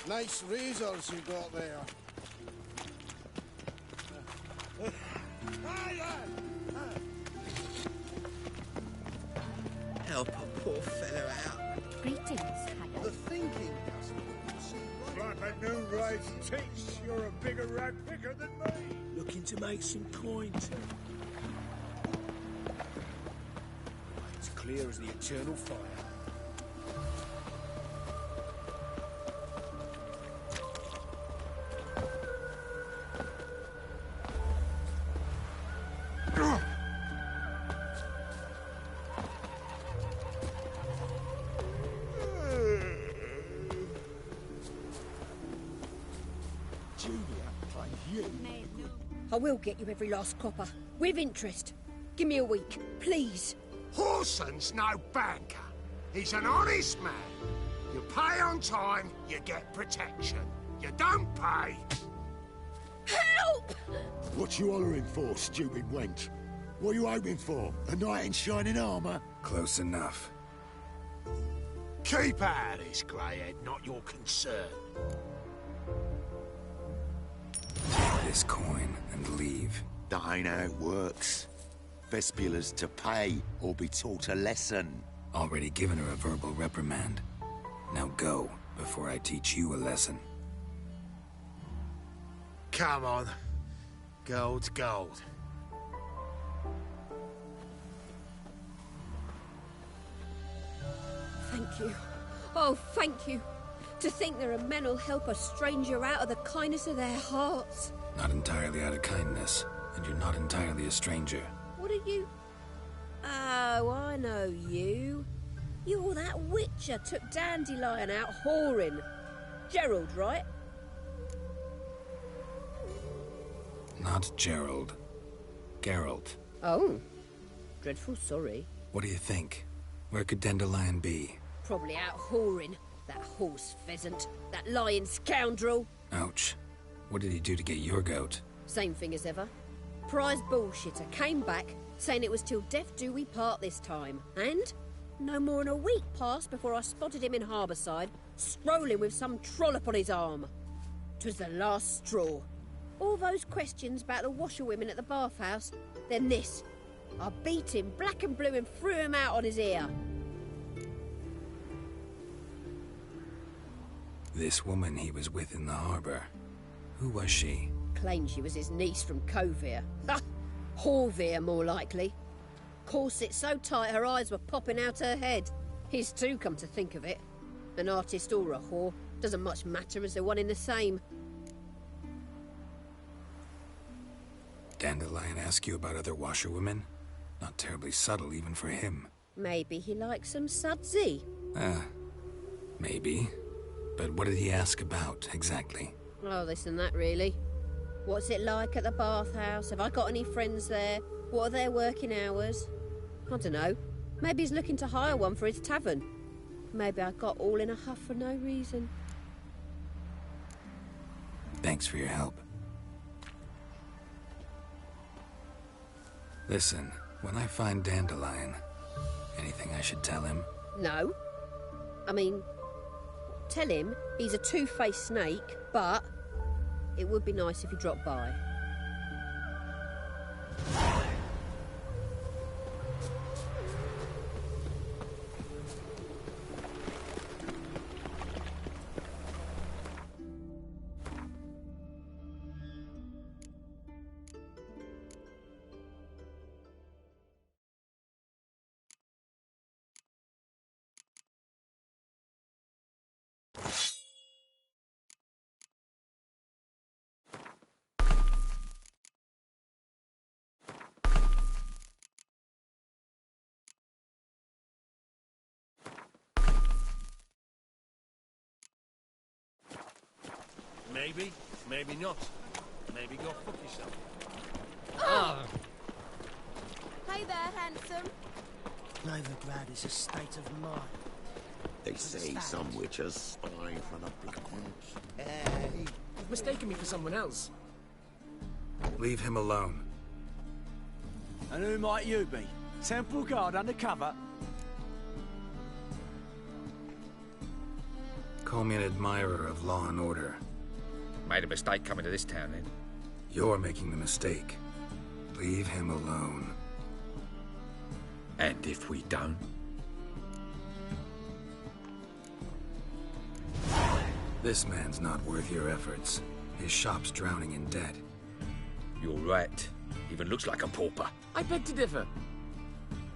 Nice razors you got there. Help a poor fellow out. Greetings, Haggard. The thinking doesn't see right. Like a new race teach, you're a bigger rag picker than me. Looking to make some coin, too. It's clear as the eternal fire. I will get you every last copper, with interest. Give me a week, please. Horson's no banker. He's an honest man. You pay on time, you get protection. You don't pay... Help! What you hollering for, stupid wench? What are you hoping for? A knight in shining armour? Close enough. Keep out of this, greyhead, not your concern. This coin and leave. That ain't how it works. Vespula's to pay or be taught a lesson. Already given her a verbal reprimand. Now go, before I teach you a lesson. Come on. Gold's gold. Thank you. Oh, thank you. To think there are men who'll help a stranger out of the kindness of their hearts. Not entirely out of kindness, and you're not entirely a stranger. What are you? Oh, I know you. You're that witcher took Dandelion out whoring. Gerald, right? Not Gerald. Geralt. Oh. Dreadful sorry. What do you think? Where could Dandelion be? Probably out whoring. That horse pheasant. That lying scoundrel. Ouch. What did he do to get your goat? Same thing as ever. Prize bullshitter came back, saying it was till death do we part this time. And no more than a week passed before I spotted him in Harbourside, strolling with some trollop on his arm. 'Twas the last straw. All those questions about the washerwomen at the bathhouse, then this. I beat him black and blue and threw him out on his ear. This woman he was with in the harbour. Who was she? Claimed she was his niece from Kovir. Ha! Horvir, more likely. Corset so tight her eyes were popping out her head. His too, come to think of it. An artist or a whore doesn't much matter as they're one in the same. Dandelion ask you about other washerwomen? Not terribly subtle even for him. Maybe he likes some sudsy. Maybe. But what did he ask about, exactly? Oh, this and that, really. What's it like at the bathhouse? Have I got any friends there? What are their working hours? I don't know. Maybe he's looking to hire one for his tavern. Maybe I got all in a huff for no reason. Thanks for your help. Listen, when I find Dandelion, anything I should tell him? No. I mean, tell him he's a two-faced snake, but it would be nice if he dropped by. Maybe, maybe not. Maybe go fuck yourself. Oh. Hey there, handsome. Novigrad is a state of mind. They say some witches spy for the Black Ones. Hey, you've mistaken me for someone else. Leave him alone. And who might you be? Temple Guard undercover? Call me an admirer of law and order. Made a mistake coming to this town, then. You're making the mistake. Leave him alone. And if we don't? This man's not worth your efforts. His shop's drowning in debt. You're right. Even looks like a pauper. I beg to differ.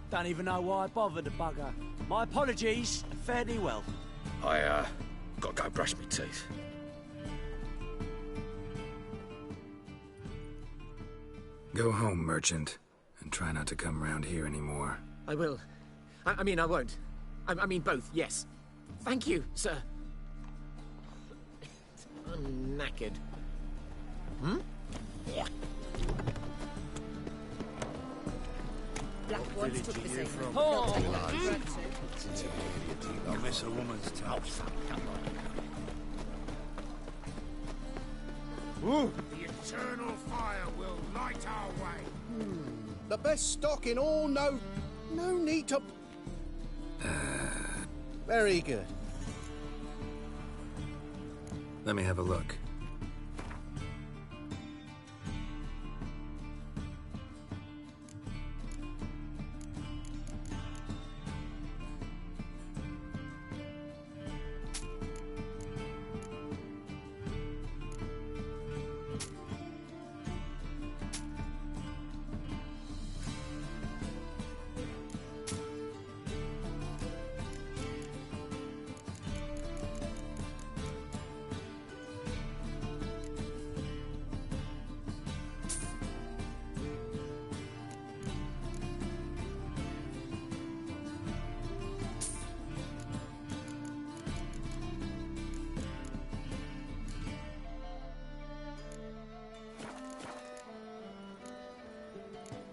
Don't even know why I bothered the bugger. My apologies. Fare thee well. I, gotta go brush my teeth. Go home, merchant, and try not to come round here anymore. I will. I mean, I won't. I mean, both, yes. Thank you, sir. I'm knackered. Hmm? Yeah. Black ones took the same. Oh! Don't miss a woman's touch. The eternal fire will light our way. The best stock in all, no need to... Very good. Let me have a look.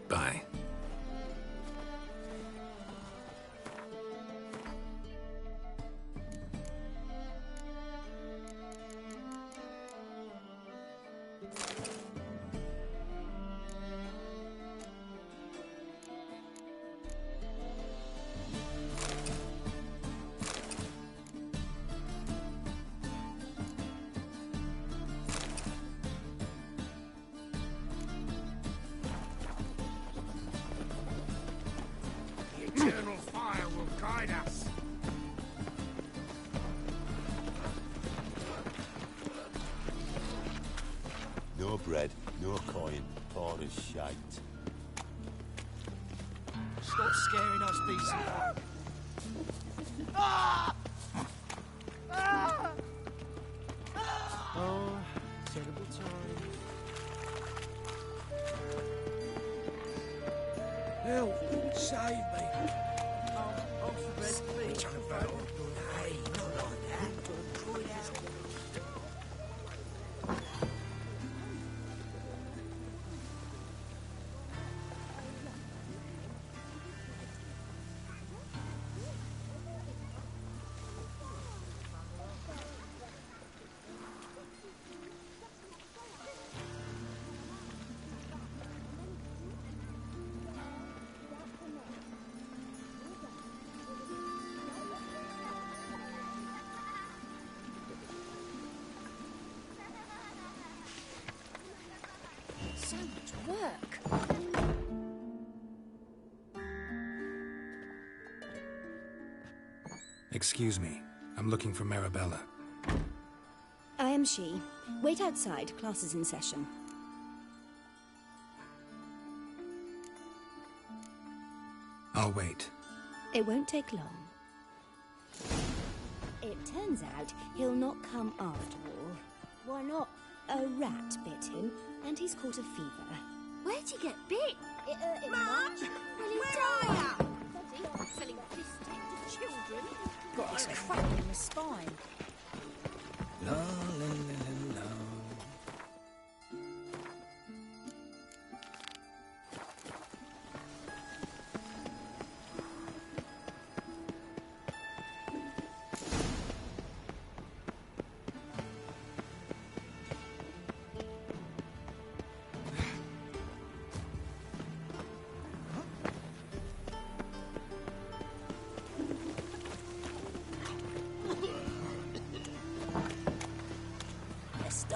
Bye. The eternal fire will guide us. No bread, no coin, poor as shite. Stop scaring us, decent. Oh, terrible time. Help! Save me! Oh, for best me. Hey, not like that. So much work. Excuse me. I'm looking for Marabella. I am she. Wait outside. Class is in session. I'll wait. It won't take long. It turns out he'll not come after all. Why not? A rat bit him, and he's caught a fever. Where'd you get bit? Mum! Will you Where die? are you? Selling fish to children? Got this crack in the spine. La, la, la, la, la.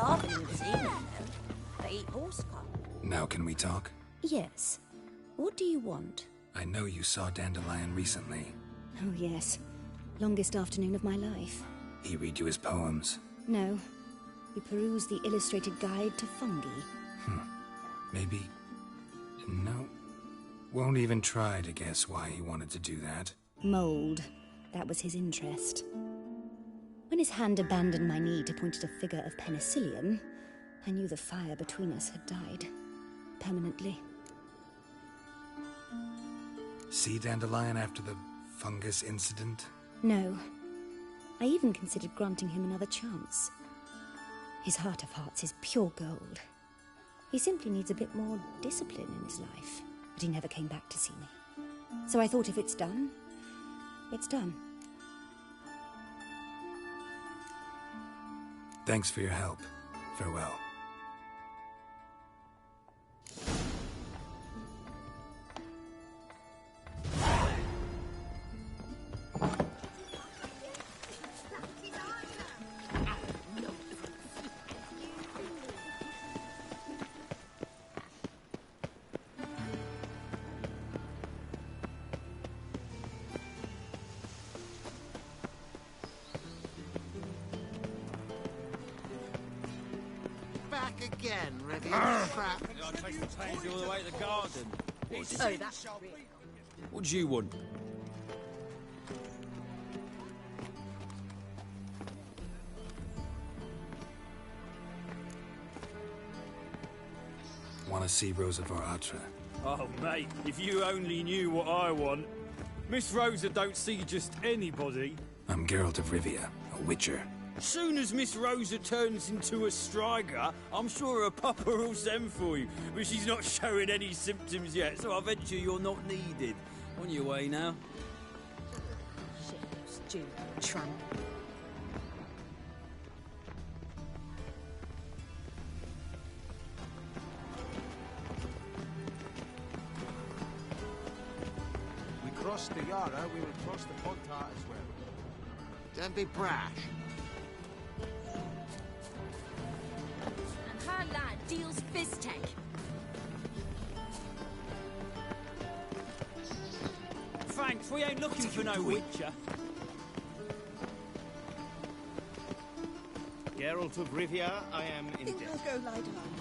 starving in Zealand, though. They eat horse cup. Now can we talk? Yes. What do you want? I know you saw Dandelion recently. Oh, yes. Longest afternoon of my life. He read you his poems? No. We perused the illustrated guide to fungi. Maybe... No. Won't even try to guess why he wanted to do that. Mold. That was his interest. When his hand abandoned my knee to point at a figure of penicillium, I knew the fire between us had died. Permanently. See Dandelion after the fungus incident? No. I even considered granting him another chance. His heart of hearts is pure gold. He simply needs a bit more discipline in his life. But he never came back to see me. So I thought if it's done, it's done. Thanks for your help. Farewell. Back again, Rivian. Crap. I take the pansy all the way to the garden. Oh, that's What do you want? Want to see Rosa Varatra? Oh, mate, if you only knew what I want. Miss Rosa don't see just anybody. I'm Geralt of Rivia, a witcher. Soon as Miss Rosa turns into a striker, I'm sure her papa will send for you. But she's not showing any symptoms yet, so I venture you're not needed. On your way now. shit, stupid tramp. We crossed the Yara, we will cross the Pontar as well. Don't be brash. And her lad deals fizz-tech. Thanks, we ain't looking for no witcher. Geralt of Rivia, I am in debt. I'll go lie down.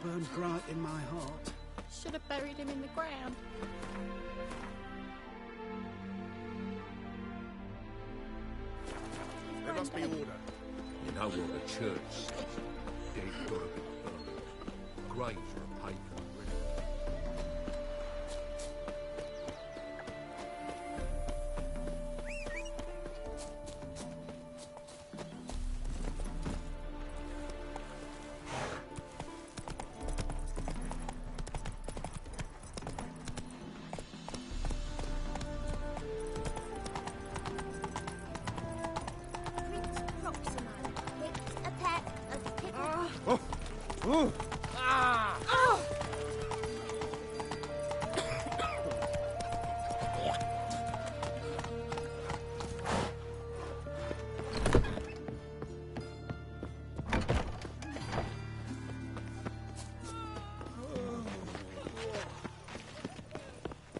burned bright in my heart. Should have buried him in the ground. There must be order. You know what a church says. Dead gotta be burned. Graves are paid for already.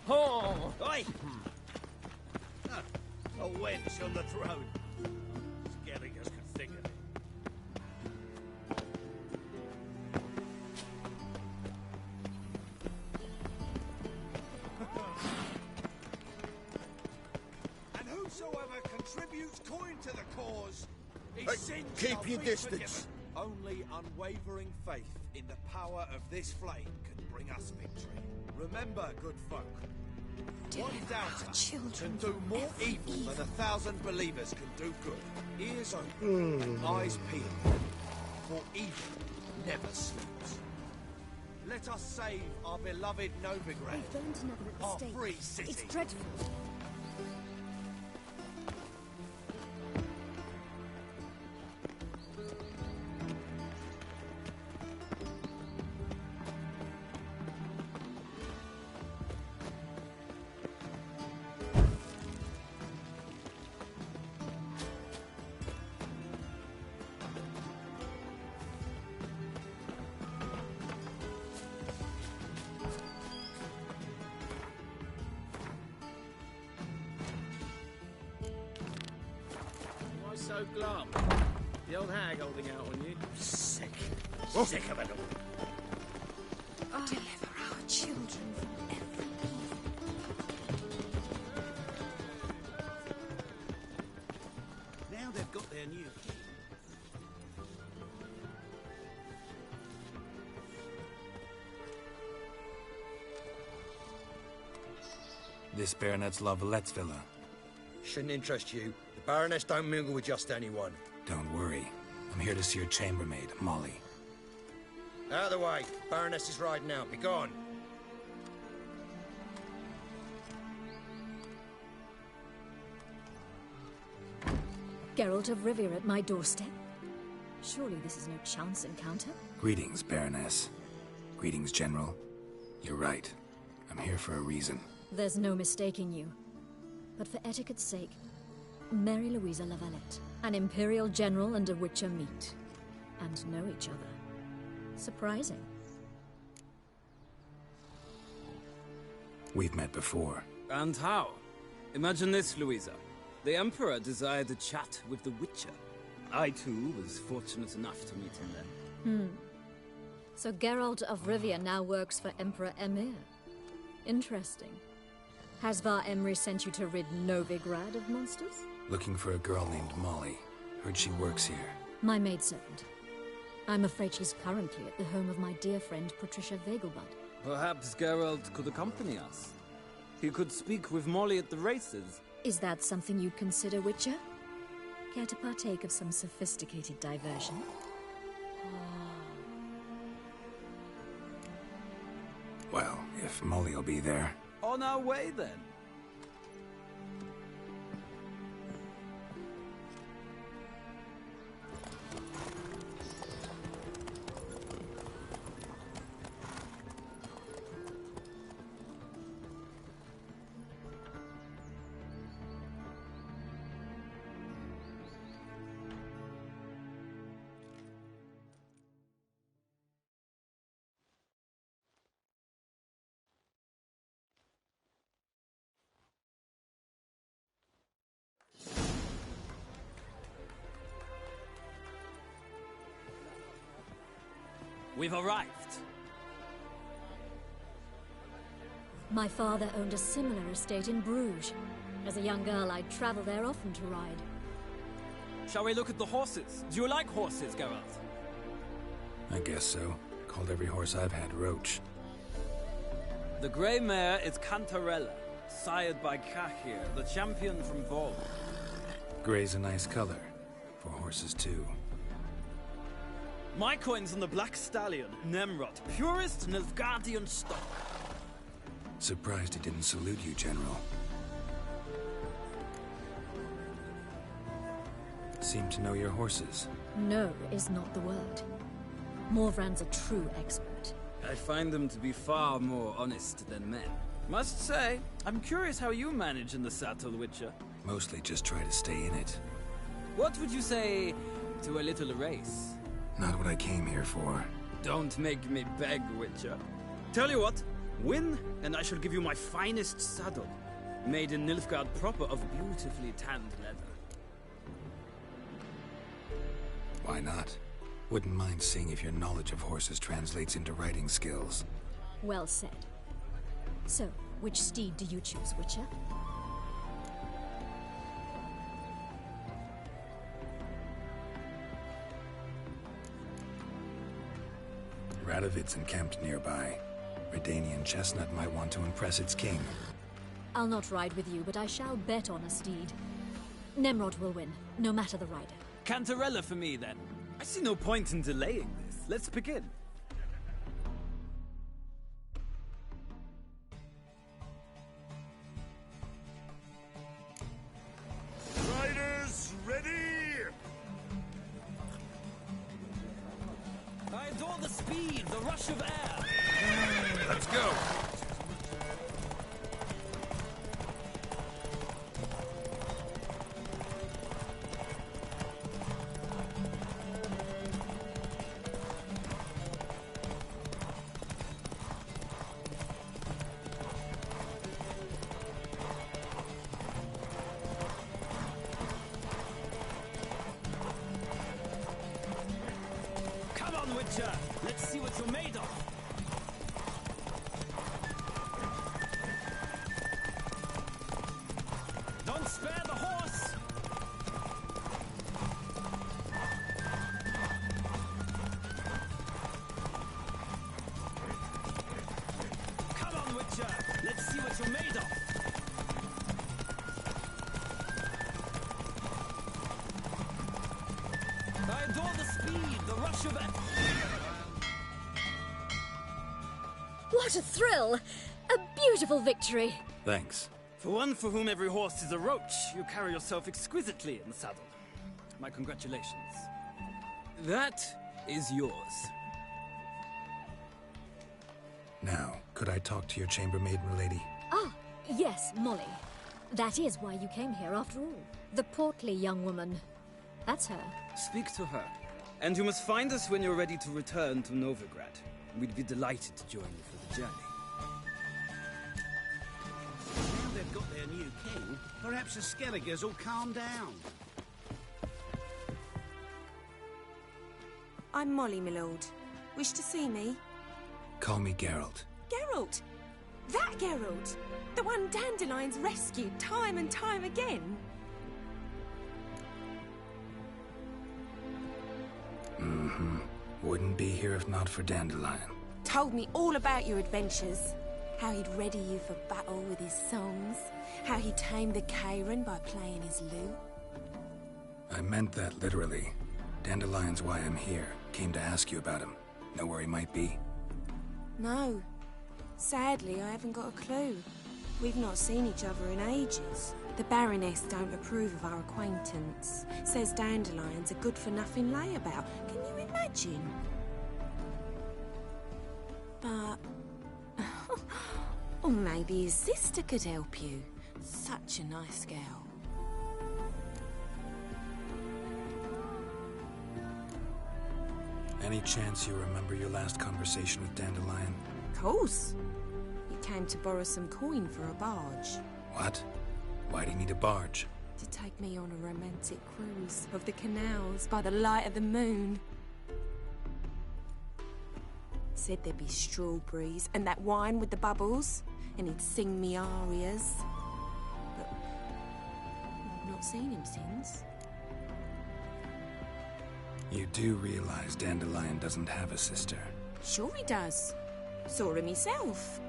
Oh! Oi! A wench on the throne. Scaregers could think of it. And whosoever contributes coin to the cause, his sins keep shall your be distance. forgiven. Only unwavering faith in the power of this flame can bring us victory. Remember, good folk, one doubter can do more evil than 1,000 believers can do good. Ears open and eyes peeled, for evil never sleeps. Let us save our beloved Novigrad, They've burned another at the our stake. free city. It's dreadful. Why so glum? The old hag holding out on you? Sick. Sick of it all. Deliver our children from every Now they've got their new king. This Baronet's La Vallette's villa. Shouldn't interest you. The Baroness don't mingle with just anyone. Don't worry. I'm here to see your chambermaid, Molly. Out of the way. Baroness is riding out. Be gone. Geralt of Rivia at my doorstep? Surely this is no chance encounter? Greetings, Baroness. Greetings, General. You're right. I'm here for a reason. There's no mistaking you. But for etiquette's sake, Mary Louisa La Valette, an Imperial General and a Witcher meet. And know each other. Surprising. We've met before. And how? Imagine this, Louisa. The Emperor desired a chat with the Witcher. I, too, was fortunate enough to meet him then. So Geralt of Rivia now works for Emperor Emir. Interesting. Has Var Emry sent you to rid Novigrad of monsters? Looking for a girl named Molly. Heard she works here. My maidservant. I'm afraid she's currently at the home of my dear friend Patricia Vegelbud. Perhaps Geralt could accompany us. He could speak with Molly at the races. Is that something you'd consider, Witcher? Care to partake of some sophisticated diversion? Well, if Molly'll be there. On our way, then. We've arrived. My father owned a similar estate in Bruges. As a young girl, I'd travel there often to ride. Shall we look at the horses? Do you like horses, Geralt? I guess so. Called every horse I've had Roach. The grey mare is Cantarella, sired by Cahir, the champion from Vol. Grey's a nice color. For horses, too. My coin's on the Black Stallion, Nemrod, purest Nilfgaardian stock. Surprised he didn't salute you, General. Seem to know your horses. No is not the word. Morvran's a true expert. I find them to be far more honest than men. Must say, I'm curious how you manage in the saddle, Witcher. Mostly just try to stay in it. What would you say to a little race? Not what I came here for. Don't make me beg, Witcher. Tell you what, win, and I shall give you my finest saddle. Made in Nilfgaard proper of beautifully tanned leather. Why not? Wouldn't mind seeing if your knowledge of horses translates into riding skills. Well said. So, which steed do you choose, Witcher? Radovid's encamped nearby. Redanian chestnut might want to impress its king. I'll not ride with you, but I shall bet on a steed. Nemrod will win, no matter the rider. Cantarella for me, then. I see no point in delaying this. Let's begin. Riders, ready? I adore the speed, the rush of air. Let's go. Let's see what you're made of. Don't spare the horse. Come on, Witcher. Let's see what you're made of. I adore the speed, the rush of it. What a thrill! A beautiful victory! Thanks. For one for whom every horse is a roach, you carry yourself exquisitely in the saddle. My congratulations. That is yours. Now, could I talk to your chambermaid, milady? Ah, yes, Molly. That is why you came here after all. The portly young woman. That's her. Speak to her. And you must find us when you're ready to return to Novigrad. We'd be delighted to join you for the journey. Now they've got their new king, perhaps the Skelligers will calm down. I'm Molly, my lord. Wish to see me? Call me Geralt. Geralt! That Geralt! The one Dandelion's rescued time and time again! Mm-hmm. Wouldn't be here if not for Dandelion. Told me all about your adventures. How he'd ready you for battle with his songs. How he tamed the Karen by playing his lute. I meant that literally. Dandelion's why I'm here. Came to ask you about him. Know where he might be? No. Sadly, I haven't got a clue. We've not seen each other in ages. The Baroness don't approve of our acquaintance. Says Dandelion's a good-for-nothing layabout. Can you imagine? But... or maybe his sister could help you. Such a nice girl. Any chance you remember your last conversation with Dandelion? Of course. He came to borrow some coin for a barge. What? Why do you need a barge? To take me on a romantic cruise of the canals by the light of the moon. Said there'd be strawberries and that wine with the bubbles. and he'd sing me arias. But I've not seen him since. You do realize Dandelion doesn't have a sister? Sure he does. Saw him myself.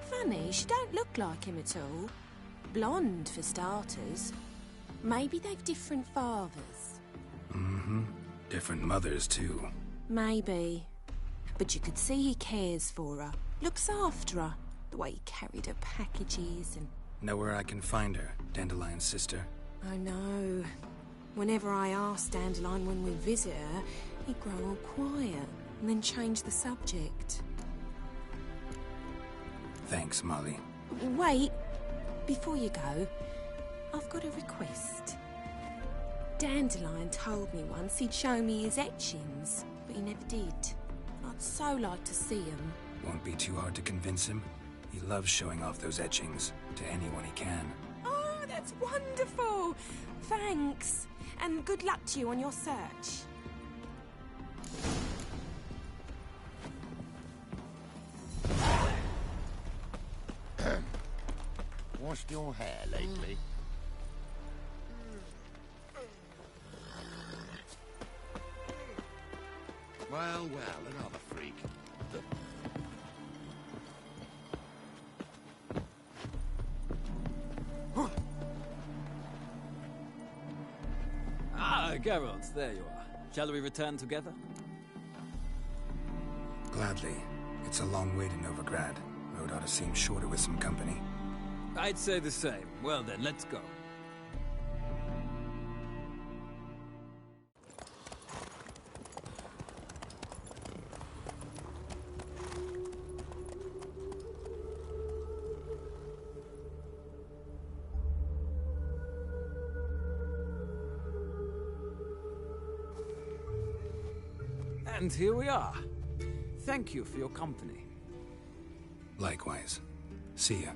Funny, she don't look like him at all. Blonde, for starters. Maybe they've different fathers. Mm-hmm. Different mothers, too. Maybe. But you could see he cares for her. Looks after her. The way he carried her packages and... Know where I can find her, Dandelion's sister? I know. Whenever I ask Dandelion when we visit her, he'd grow all quiet and then change the subject. Thanks, Molly. Wait. Before you go, I've got a request. Dandelion told me once he'd show me his etchings, but he never did. I'd so like to see them. Won't be too hard to convince him. He loves showing off those etchings to anyone he can. Oh, that's wonderful! Thanks. And good luck to you on your search. Washed your hair lately? Well, another freak. Ah, Geralt, there you are. Shall we return together? Gladly. It's a long way to Novigrad. Road ought to seem shorter with some company. I'd say the same. Well then, let's go. And here we are. Thank you for your company. Likewise. See ya.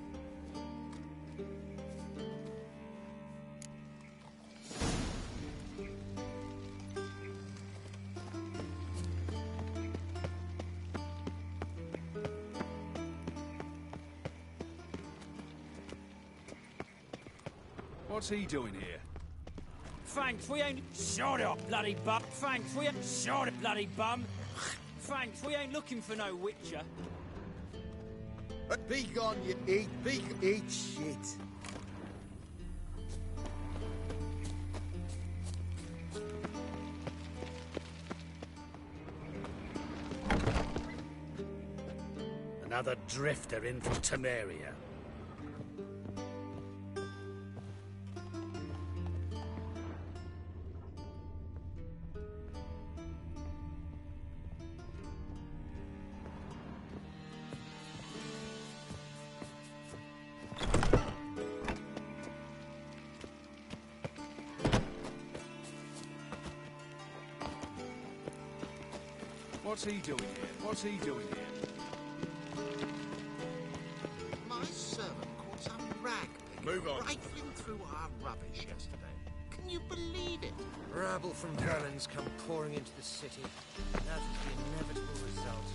What's he doing here? Thanks, we ain't... Shut up, bloody bum! Thanks, we ain't... Shut up, bloody bum! Thanks, we ain't looking for no witcher. Be gone, you eat shit. Another drifter in from Temeria. What's he doing here? What's he doing here? My servant caught some rag picker rifling through our rubbish yesterday. Can you believe it? Rabble from Berlin's come pouring into the city. That is the inevitable result.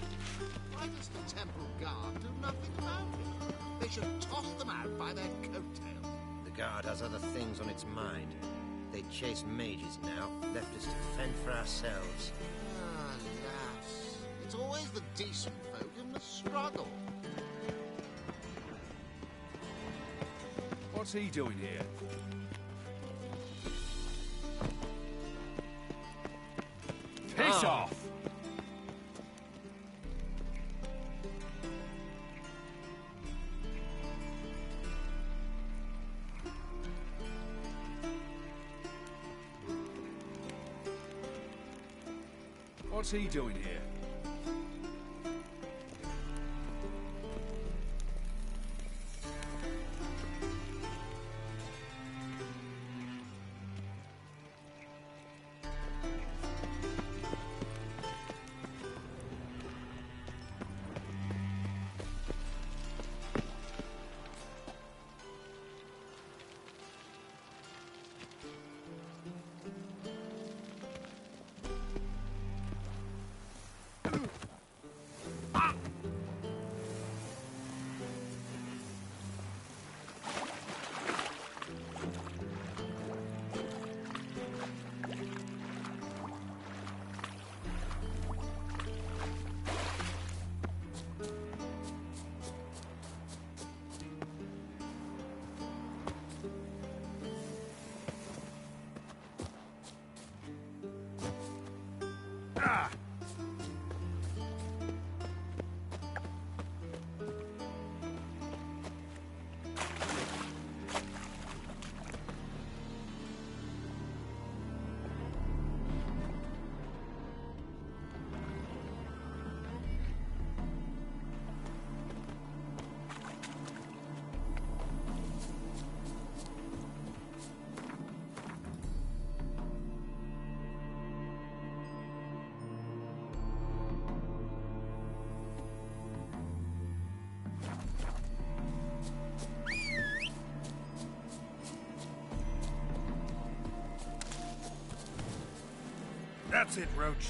Why does the temple guard do nothing about it? They should toss them out by their coattails. The guard has other things on its mind. They chase mages now, left us to fend for ourselves. Alas, it's always the decent folk in the struggle. What's he doing here? Piss off! What's he doing here? That's it, Roach.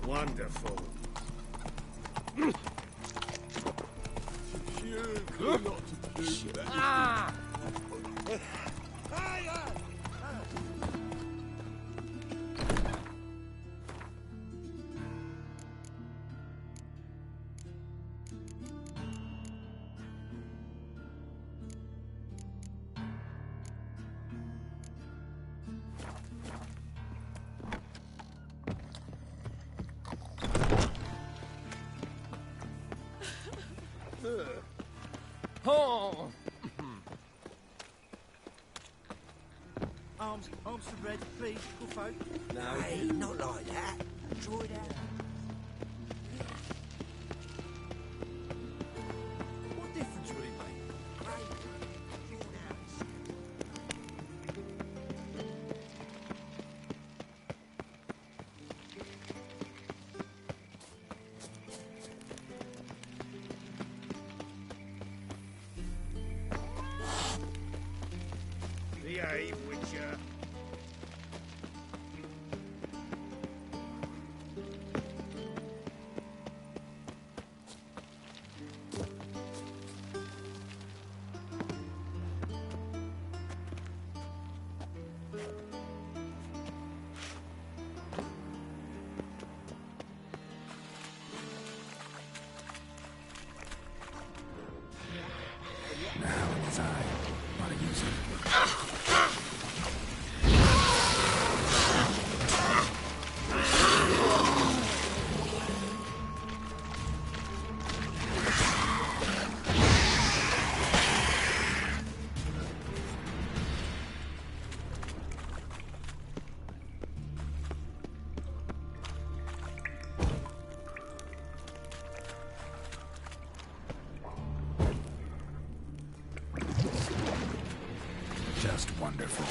Wonderful. Ah! Oh! Arms to bread, please, good folk. No. Hey, not like that. Draw it out. What difference will it make? Right. Draw it out. Behave, Witcher. Now it's time. Want to use it? Just wonderful.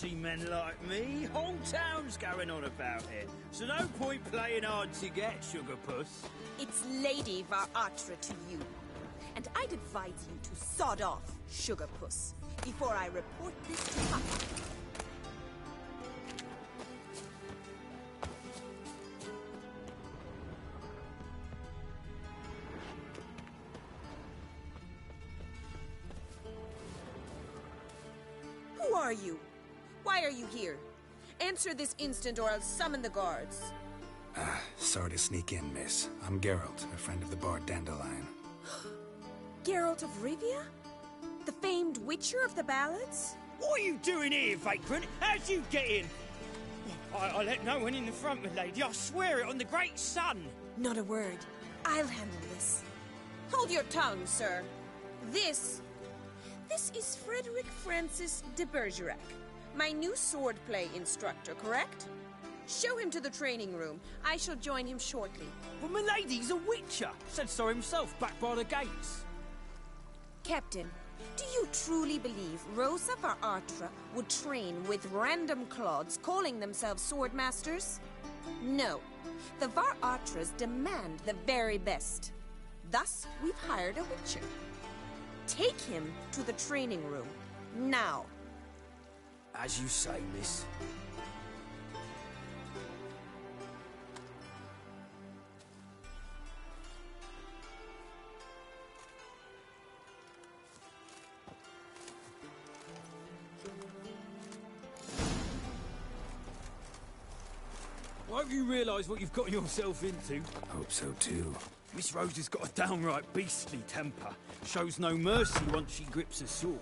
see men like me. Whole town's going on about it. So no point playing hard to get, sugar puss. It's Lady Varatra to you. And I'd advise you to sod off, sugar puss, before I report this to Papa. Who are you? Why are you here? Answer this instant or I'll summon the guards. Sorry to sneak in, miss. I'm Geralt, a friend of the bard Dandelion. Geralt of Rivia? The famed witcher of the ballads? What are you doing here, vagrant? How'd you get in? I let no one in the front, my lady. I swear it on the great sun. Not a word. I'll handle this. Hold your tongue, sir. This is Frederick Francis de Bergerac, my new swordplay instructor, correct? Show him to the training room. I shall join him shortly. But my lady's a witcher. Said so himself back by the gates. Captain, do you truly believe Rosa Varatra would train with random clods calling themselves sword masters? No. The Varatras demand the very best. Thus, we've hired a witcher. Take him to the training room. Now. As you say, miss. I hope you realise what you've gotten yourself into. Hope so too. Miss Rose has got a downright beastly temper. Shows no mercy once she grips a sword.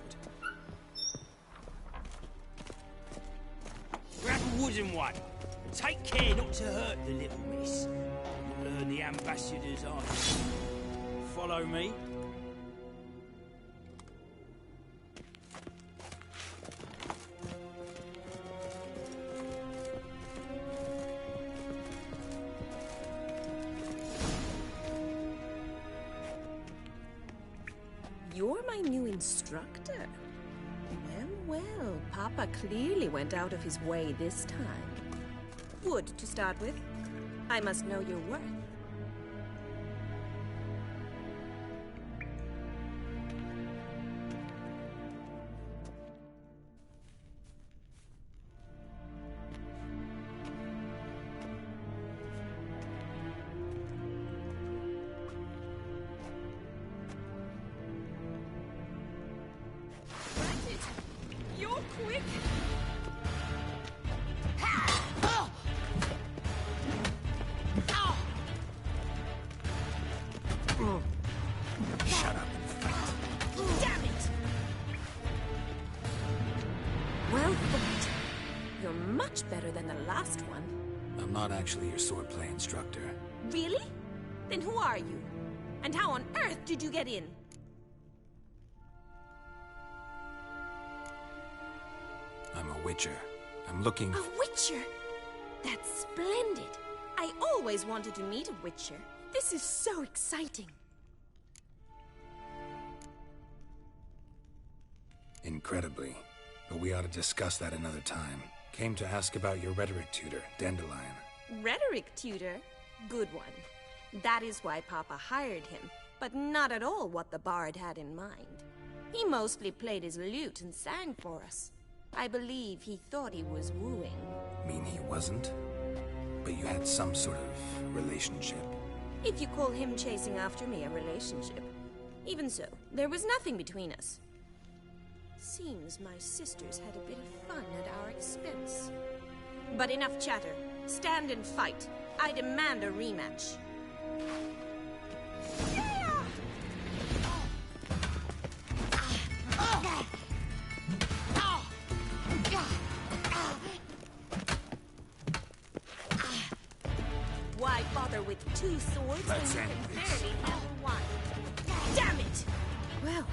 Grab a wooden one. And take care not to hurt the little miss. You'll learn the ambassador's art. Follow me. You're my new instructor. Well, Papa clearly went out of his way this time. Wood, to start with. I must know your worth. Quick! Shut up. Damn it! Well fought. You're much better than the last one. I'm not actually your swordplay instructor. Really? Then who are you? And how on earth did you get in? I'm a witcher. I'm looking... A witcher? That's splendid. I always wanted to meet a witcher. This is so exciting. Incredibly. But we ought to discuss that another time. Came to ask about your rhetoric tutor, Dandelion. Rhetoric tutor? Good one. That is why Papa hired him, but not at all what the bard had in mind. He mostly played his lute and sang for us. I believe he thought he was wooing. Mean he wasn't? But you had some sort of relationship. If you call him chasing after me a relationship. Even so, there was nothing between us. Seems my sisters had a bit of fun at our expense. But enough chatter. Stand and fight. I demand a rematch. Why bother with two swords when you can barely handle one? Damn it! Well,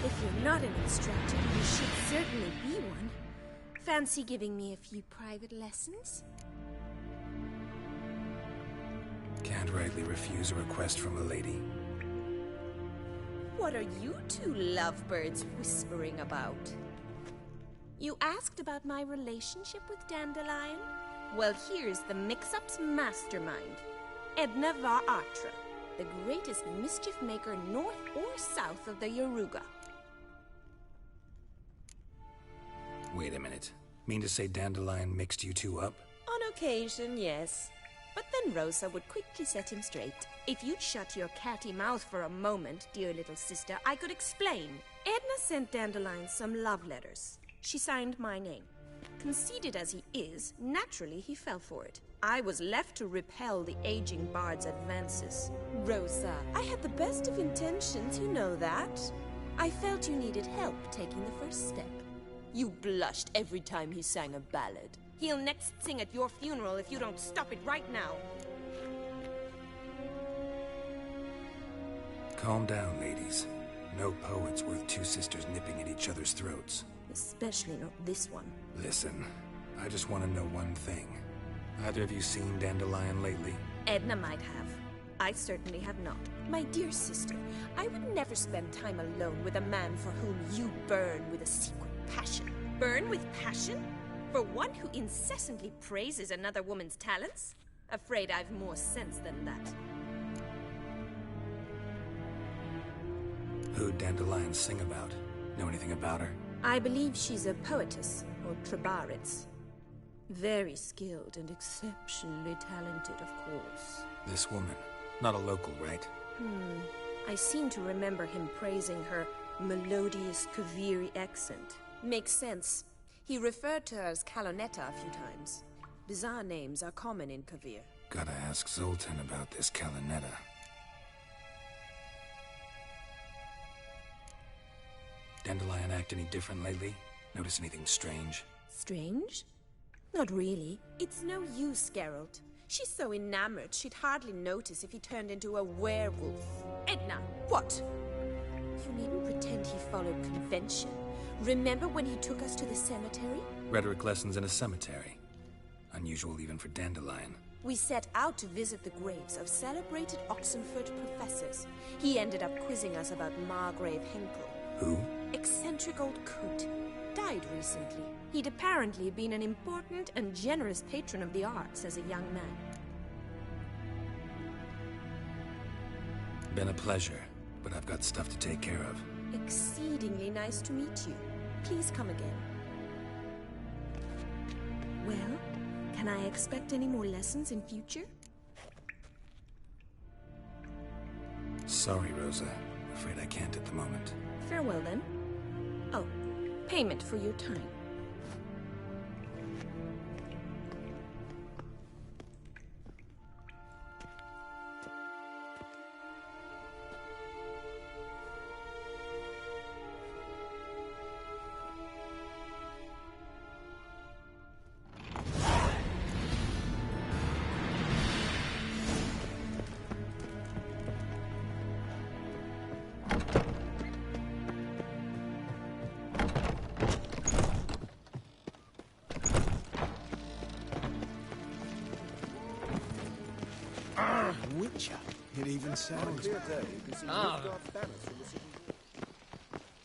if you're not an instructor, you should certainly be one. Fancy giving me a few private lessons? Can't rightly refuse a request from a lady. What are you two lovebirds whispering about? You asked about my relationship with Dandelion? Well, here's the mix-up's mastermind. Edna var Atra, the greatest mischief maker north or south of the Yaruga. Wait a minute. Mean to say Dandelion mixed you two up? On occasion, yes. But then Rosa would quickly set him straight. If you'd shut your catty mouth for a moment, dear little sister, I could explain. Edna sent Dandelion some love letters. She signed my name. Conceited as he is, naturally he fell for it. I was left to repel the aging bard's advances. Rosa, I had the best of intentions, you know that. I felt you needed help taking the first step. You blushed every time he sang a ballad. He'll next sing at your funeral if you don't stop it right now. Calm down, ladies. No poet's worth two sisters nipping at each other's throats. Especially not this one. Listen, I just want to know one thing. Either of you seen Dandelion lately? Edna might have. I certainly have not. My dear sister, I would never spend time alone with a man for whom you burn with a secret passion. Burn with passion? For one who incessantly praises another woman's talents? Afraid I've more sense than that. Who'd Dandelion sing about? Know anything about her? I believe she's a poetess, or trabaritz. Very skilled and exceptionally talented, of course. This woman. Not a local, right? I seem to remember him praising her melodious Kaviri accent. Makes sense. He referred to her as Kalonetta a few times. Bizarre names are common in Kavir. Gotta ask Zoltan about this Kalonetta. Dandelion act any different lately? Notice anything strange? Strange? Not really. It's no use, Geralt. She's so enamored she'd hardly notice if he turned into a werewolf. Edna, what? You needn't pretend he followed convention. Remember when he took us to the cemetery? Rhetoric lessons in a cemetery. Unusual even for Dandelion. We set out to visit the graves of celebrated Oxenford professors. He ended up quizzing us about Margrave Henkel. Who? Eccentric old coot. Died recently. He'd apparently been an important and generous patron of the arts as a young man. Been a pleasure, but I've got stuff to take care of. Exceedingly nice to meet you. Please come again. Well, can I expect any more lessons in future? Sorry, Rosa. Afraid I can't at the moment. Farewell, then. Oh, payment for your time. Witcher. It even sounds.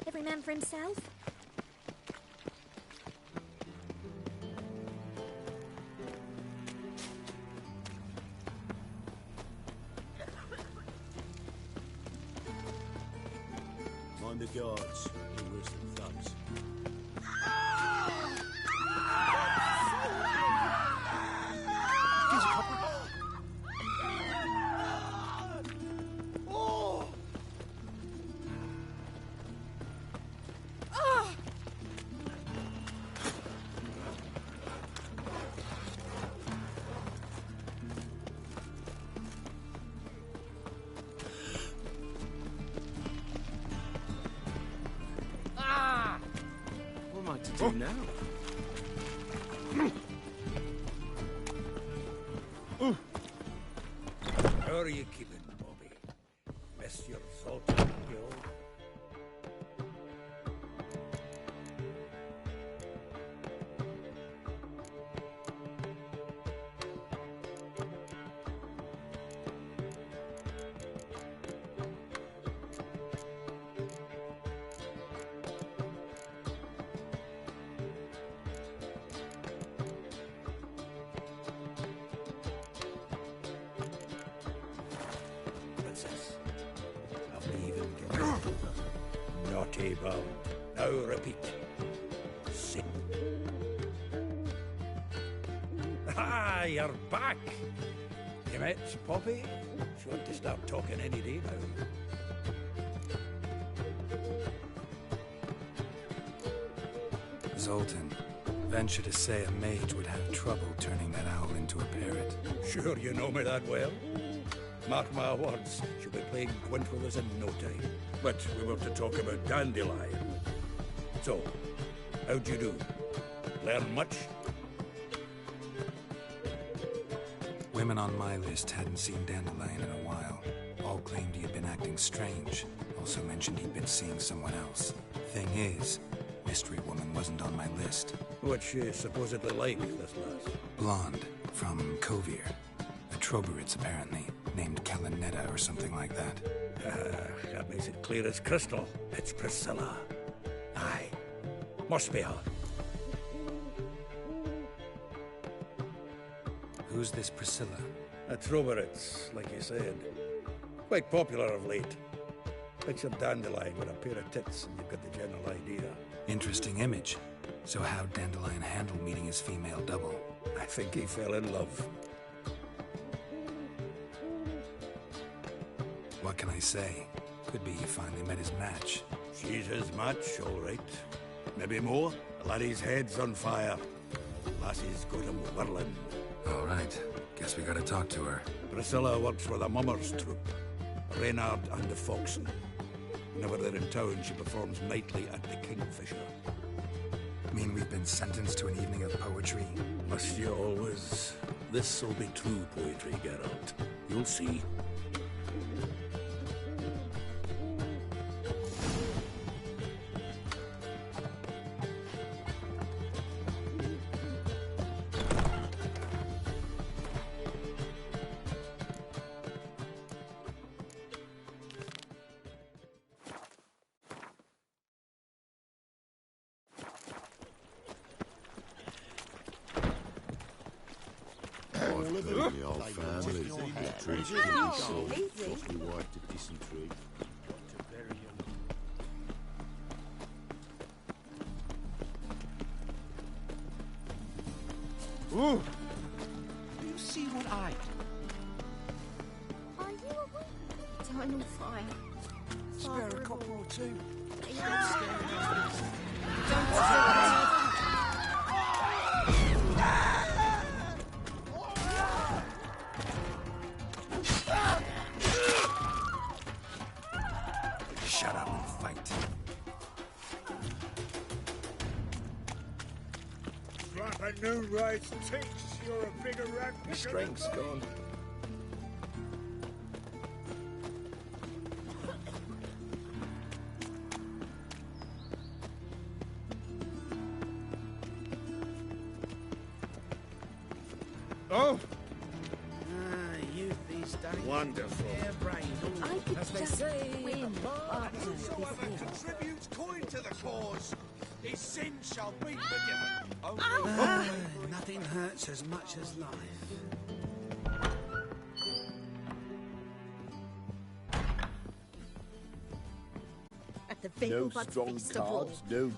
Every man for himself? Mind the guards. You wisdom thugs. Do now. How are you keeping, Bobby? Miss your Zoltan guild? duty bound. Now repeat. Sit. Ah, you're back. You met Poppy? She ought to start talking any day now. Zoltan, venture to say a mage would have trouble turning that owl into a parrot. Sure you know me that well. Mark my words, she'll be playing Gwent with us in no time. But we were to talk about Dandelion. So, how'd you do? Learn much? Women on my list hadn't seen Dandelion in a while. All claimed he had been acting strange. Also mentioned he'd been seeing someone else. Thing is, Mystery Woman wasn't on my list. What's she supposedly like, this lass? Blonde, from Kovir. A Troberitz, apparently, named Kalinetta or something like that. That makes it clear as crystal. It's Priscilla. Aye. Must be her. Who's this Priscilla? A Troberitz, like you said. Quite popular of late. Picture Dandelion with a pair of tits and you've got the general idea. Interesting image. So how'd Dandelion handle meeting his female double? I think he fell in love. What can I say? Could be he finally met his match. She's his match, all right. Maybe more. The laddie's head's on fire. Lassie's got him whirling. All right. Guess we gotta talk to her. Priscilla works for the Mummers troupe. Reynard and the Foxen. Whenever they're in town, she performs nightly at the Kingfisher. Mean we've been sentenced to an evening of poetry? Must you always? This'll be true poetry, Geralt. You'll see. The old family. Softly wife to dysentery. Ooh! Do you see what I... Are you awake? Dying on fire. Spare a copper or two. Shut up and fight. Like a new race ticks, you're a bigger rat. Your strength's gone. Oh! Youth these days. Wonderful. I could just win after Whosoever this year. contributes coin to the cause, his sins shall be forgiven. Nothing hurts as much as life. At the Vegelbud No strong Feast of War. cards, no good.